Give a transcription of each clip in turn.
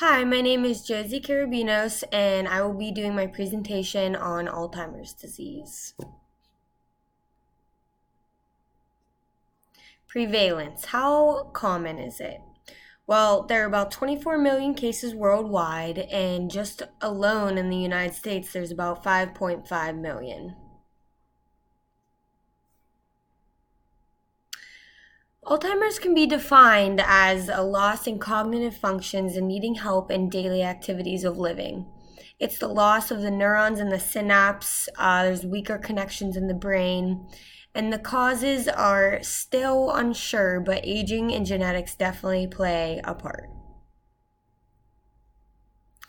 Hi, my name is Josie Karabinos, and I will be doing my presentation on Alzheimer's disease. Prevalence. How common is it? Well, there are about 24 million cases worldwide, and just alone in the United States, there's about 5.5 million. Alzheimer's can be defined as a loss in cognitive functions and needing help in daily activities of living. It's the loss of the neurons in the synapse, there's weaker connections in the brain, and the causes are still unsure, but aging and genetics definitely play a part.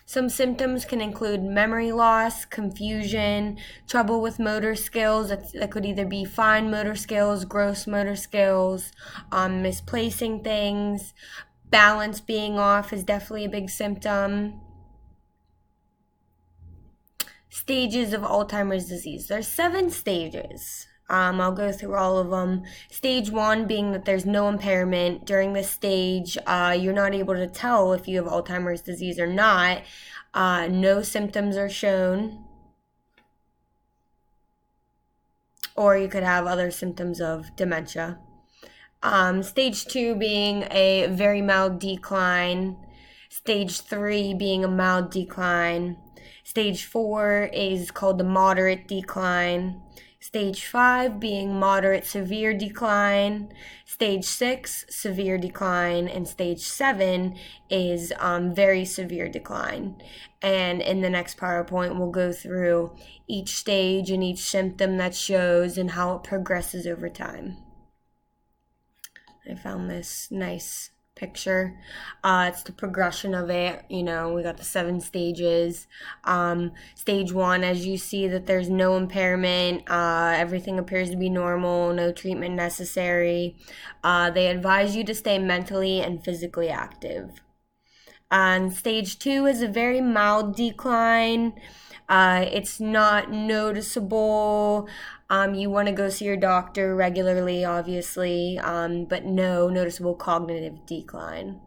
Some symptoms can include memory loss, confusion, trouble with motor skills. That could either be fine motor skills, gross motor skills, misplacing things. Balance being off is definitely a big symptom. Stages of Alzheimer's disease. There's 7 stages. I'll go through all of them. Stage 1 being that there's no impairment. During this stage, you're not able to tell if you have Alzheimer's disease or not. No symptoms are shown. Or you could have other symptoms of dementia. Stage 2 being a very mild decline. Stage 3 being a mild decline. Stage 4 is called the moderate decline. Stage 5 being moderate severe decline. Stage 6, severe decline. And stage 7 is very severe decline. And in the next PowerPoint, we'll go through each stage and each symptom that shows and how it progresses over time. I found this nice picture. It's the progression of it. We got the 7 stages. Stage 1, as you see that there's no impairment, everything appears to be normal, no treatment necessary. They advise you to stay mentally and physically active. Stage 2 is a very mild decline. It's not noticeable. You want to go see your doctor regularly, obviously, but no noticeable cognitive decline.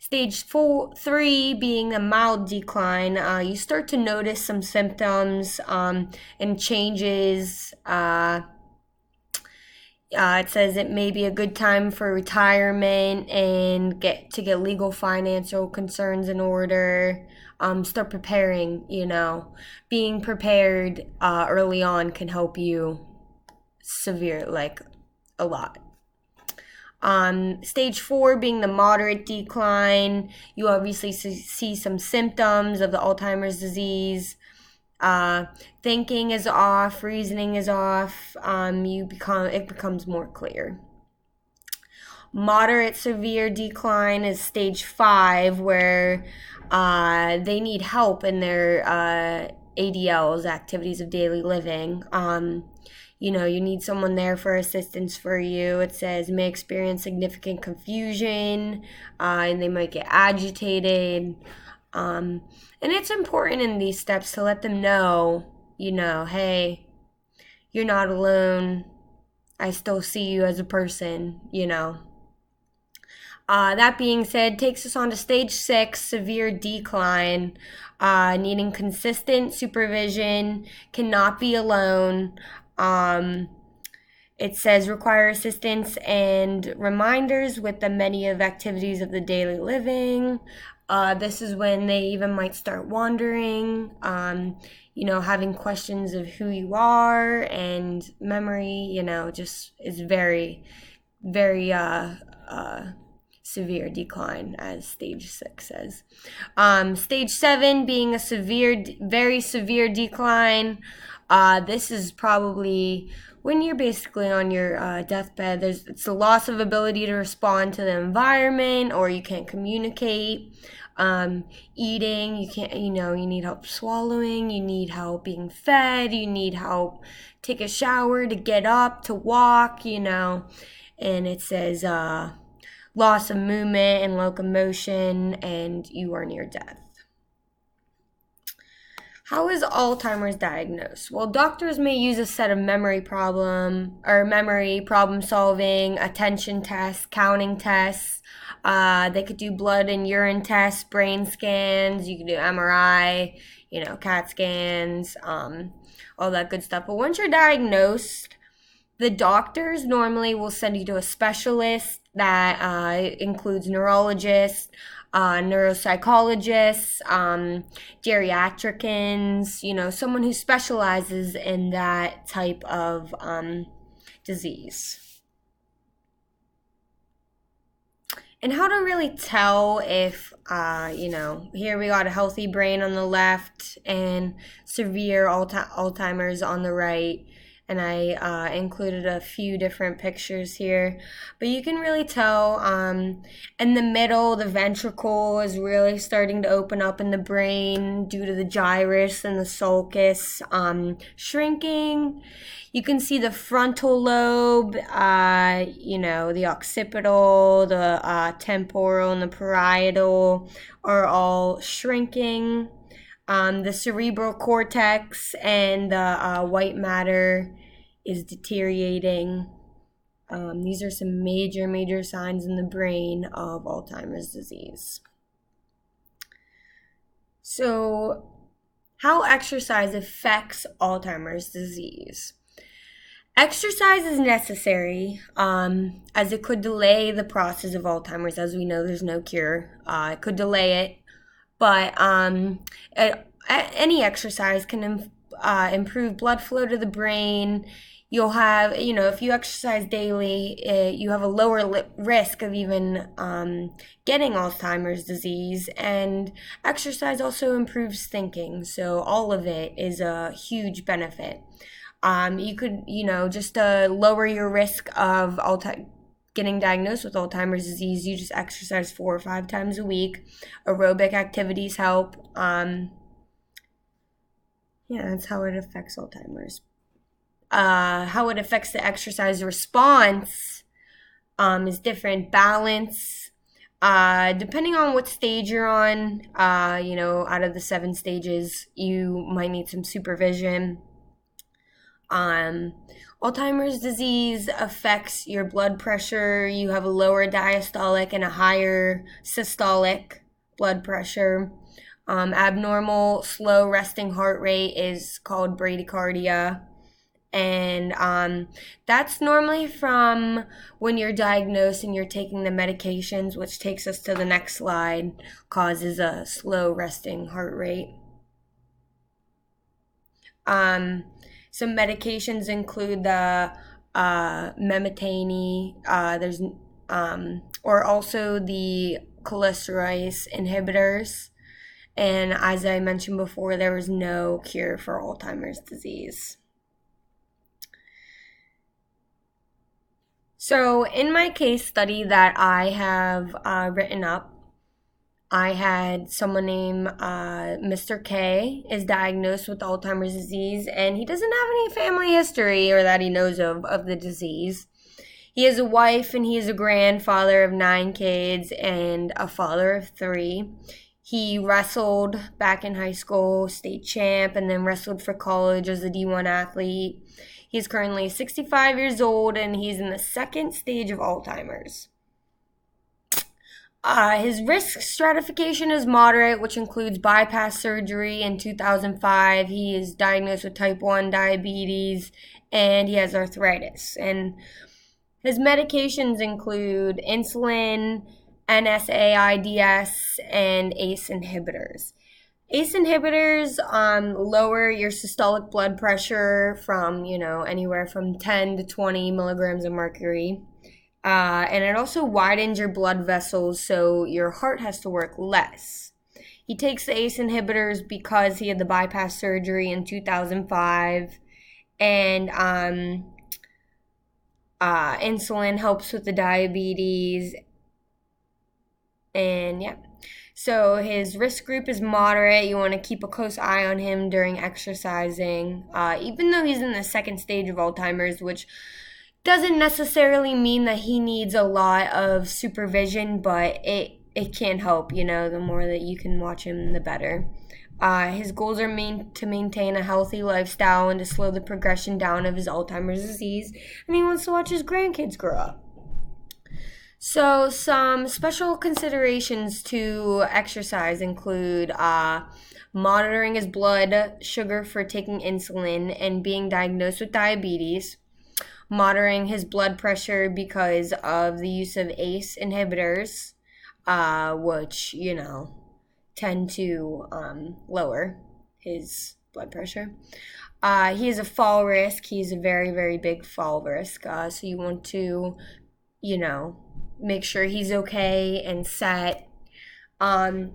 Stage 3 being a mild decline, you start to notice some symptoms and changes. It says it may be a good time for retirement and get legal financial concerns in order. Start preparing, being prepared early on can help you a lot. Stage 4 being the moderate decline, you obviously see some symptoms of the Alzheimer's disease. Thinking is off, reasoning is off, it becomes more clear. Moderate severe decline is stage 5, where they need help in their ADLs, activities of daily living. You need someone there for assistance for you. It says may experience significant confusion, and they might get agitated. And it's important in these steps to let them know, hey, you're not alone. I still see you as a person, That being said, takes us on to stage 6, severe decline, needing consistent supervision, cannot be alone. It says require assistance and reminders with the many of activities of the daily living. This is when they even might start wandering, having questions of who you are, and memory, just is very, very severe decline, as stage 6 says. Stage 7 being a very severe decline. This is probably when you're basically on your deathbed. It's a loss of ability to respond to the environment, or you can't communicate. Eating, you can't, you need help swallowing, you need help being fed, you need help take a shower, to get up, to walk, and it says loss of movement and locomotion, and you are near death. How is Alzheimer's diagnosed? Well, doctors may use a set of memory problem solving, attention tests, counting tests. They could do blood and urine tests, brain scans. You can do MRI, CAT scans, all that good stuff. But once you're diagnosed, the doctors normally will send you to a specialist that includes neurologists, neuropsychologists, geriatricians, someone who specializes in that type of disease. And how to really tell if, here we got a healthy brain on the left and severe Alzheimer's on the right. And I included a few different pictures here. But you can really tell in the middle, the ventricle is really starting to open up in the brain due to the gyrus and the sulcus shrinking. You can see the frontal lobe, the occipital, the temporal, and the parietal are all shrinking. The cerebral cortex and the white matter is deteriorating. These are some major signs in the brain of Alzheimer's disease. So, how exercise affects Alzheimer's disease? Exercise is necessary as it could delay the process of Alzheimer's. As we know, there's no cure. It could delay it. But any exercise can improve blood flow to the brain. You'll have, if you exercise daily, you have a lower risk of even getting Alzheimer's disease. And exercise also improves thinking. So all of it is a huge benefit. You could, just to lower your risk of getting diagnosed with Alzheimer's disease, you just exercise 4 or 5 times a week. Aerobic activities help. That's how it affects Alzheimer's. How it affects the exercise response is different. Balance, depending on what stage you're on, out of the 7 stages, you might need some supervision. Alzheimer's disease affects your blood pressure. You have a lower diastolic and a higher systolic blood pressure. Abnormal slow resting heart rate is called bradycardia. And that's normally from when you're diagnosed and you're taking the medications, which takes us to the next slide, causes a slow resting heart rate. Some medications include the memetane, or also the cholinesterase inhibitors. And as I mentioned before, there is no cure for Alzheimer's disease. So in my case study that I have written up, I had someone named Mr. K is diagnosed with Alzheimer's disease, and he doesn't have any family history or that he knows of the disease. He has a wife, and he is a grandfather of 9 kids and a father of 3. He wrestled back in high school, state champ, and then wrestled for college as a D1 athlete. He's currently 65 years old, and he's in the 2nd stage of Alzheimer's. His risk stratification is moderate, which includes bypass surgery in 2005. He is diagnosed with type 1 diabetes, and he has arthritis. And his medications include insulin, NSAIDs, and ACE inhibitors. ACE inhibitors lower your systolic blood pressure from, anywhere from 10 to 20 milligrams of mercury. And it also widens your blood vessels, so your heart has to work less. He takes the ACE inhibitors because he had the bypass surgery in 2005. And insulin helps with the diabetes. And so his risk group is moderate. You want to keep a close eye on him during exercising, even though he's in the 2nd stage of Alzheimer's, which doesn't necessarily mean that he needs a lot of supervision, but it can help, the more that you can watch him, the better. His goals are to maintain a healthy lifestyle and to slow the progression down of his Alzheimer's disease, and he wants to watch his grandkids grow up. So, some special considerations to exercise include monitoring his blood sugar for taking insulin and being diagnosed with diabetes, monitoring his blood pressure because of the use of ACE inhibitors, which, tend to lower his blood pressure. He has a fall risk. He's a very, very big fall risk. So you want to, you know, make sure he's okay and set. And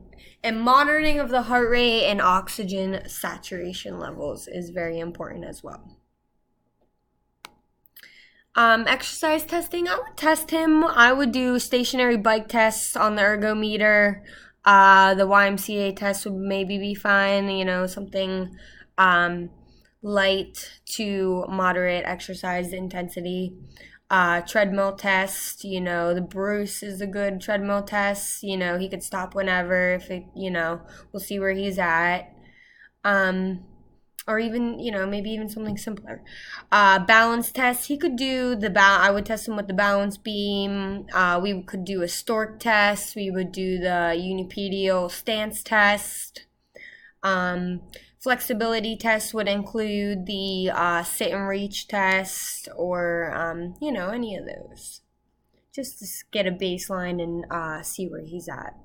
monitoring of the heart rate and oxygen saturation levels is very important as well. Exercise testing, I would test him. I would do stationary bike tests on the ergometer. The YMCA test would maybe be fine, something light to moderate exercise intensity. Treadmill test, the Bruce is a good treadmill test. He could stop whenever if it, we'll see where he's at. Or even, maybe even something simpler. Balance test, he could do I would test him with the balance beam. We could do a stork test. We would do the unipedial stance test. Flexibility tests would include the sit and reach test or, any of those. Just to get a baseline and see where he's at.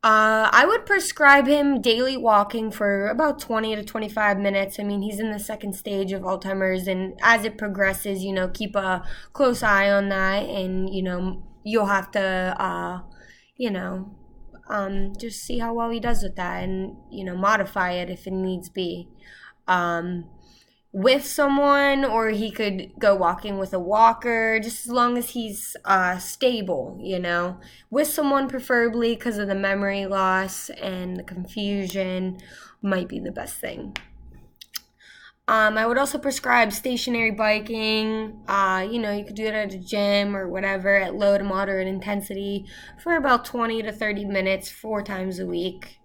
I would prescribe him daily walking for about 20 to 25 minutes. I mean, he's in the second stage of Alzheimer's, and as it progresses, keep a close eye on that, and, you'll have to, just see how well he does with that and, modify it if it needs be. With someone, or he could go walking with a walker, just as long as he's stable, with someone preferably, because of the memory loss and the confusion might be the best thing. I would also prescribe stationary biking. You could do it at a gym or whatever at low to moderate intensity for about 20 to 30 minutes 4 times a week.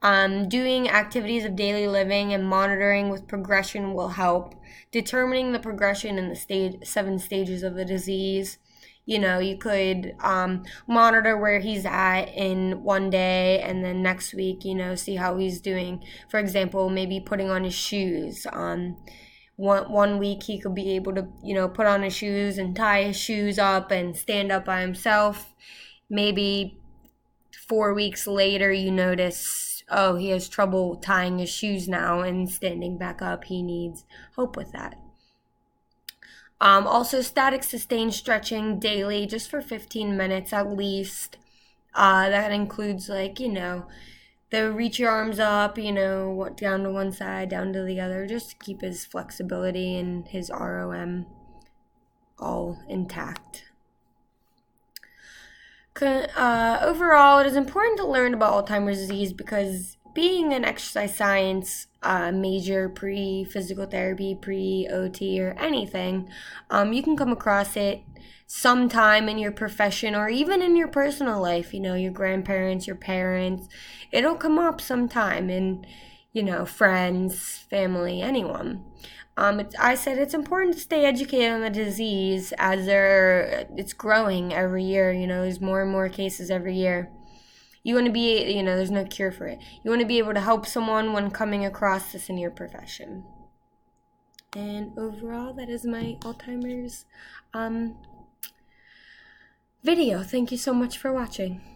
Doing activities of daily living and monitoring with progression will help. Determining the progression in the 7 stages of the disease. You could monitor where he's at in one day, and then next week, see how he's doing. For example, maybe putting on his shoes. One week he could be able to, put on his shoes and tie his shoes up and stand up by himself. Maybe 4 weeks later, you notice, oh, he has trouble tying his shoes now and standing back up. He needs help with that. Also, static sustained stretching daily, just for 15 minutes at least. That includes, the reach your arms up, down to one side, down to the other, just to keep his flexibility and his ROM all intact. Overall, it is important to learn about Alzheimer's disease because being an exercise science major, pre-physical therapy, pre-OT, or anything, you can come across it sometime in your profession or even in your personal life, your grandparents, your parents. It'll come up sometime in, friends, family, anyone. I said it's important to stay educated on the disease as it's growing every year. There's more and more cases every year. You want to be, there's no cure for it. You want to be able to help someone when coming across this in your profession. And overall, that is my Alzheimer's video. Thank you so much for watching.